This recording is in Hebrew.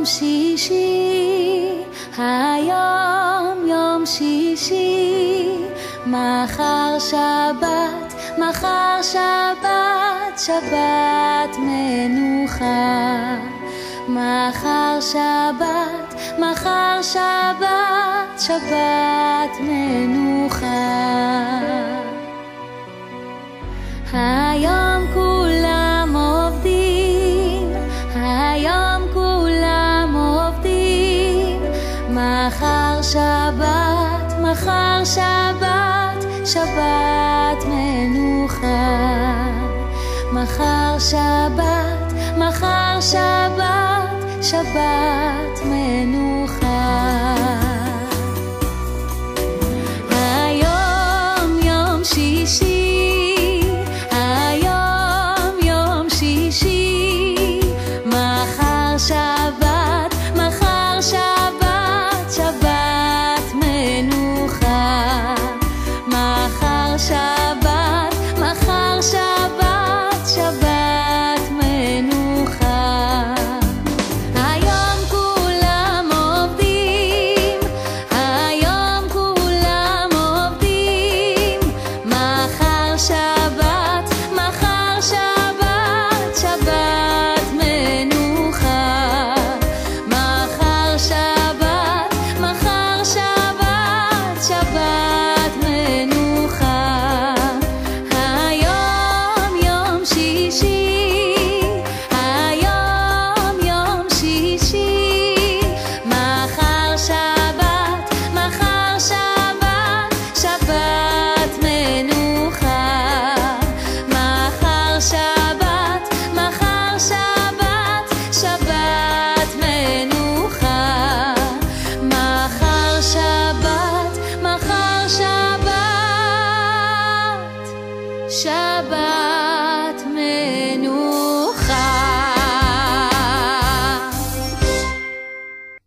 שישי, היום יום שישי, מחר שבת, מחר שבת, שבת מנוחה. מחר שבת, מחר שבת, שבת מנוחה. היום כולם עובדים, היום כולם עובדים, מחר שבת, מחר שבת, שבת מנוחה. מחר שבת, מחר שבת, שבת מנוחה. היום יום שישי, היום יום שישי, מחר שבת, מחר שבת, שבת מנוחה. מחר שבת, מחר שבת, שבת מנוחה. היום כולם עובדים, היום כולם עובדים, מחר שבת, מחר שבת, שבת מנוחה. מחר שבת, מחר שבת, שבת מנוחה. היום יום שישי, היום יום שישי, מחר שבת, מחר שבת, שבת מנוחה. מחר שבת, מחר שבת, שבת מנוחה. מחר שבת, מחר שבת, שבת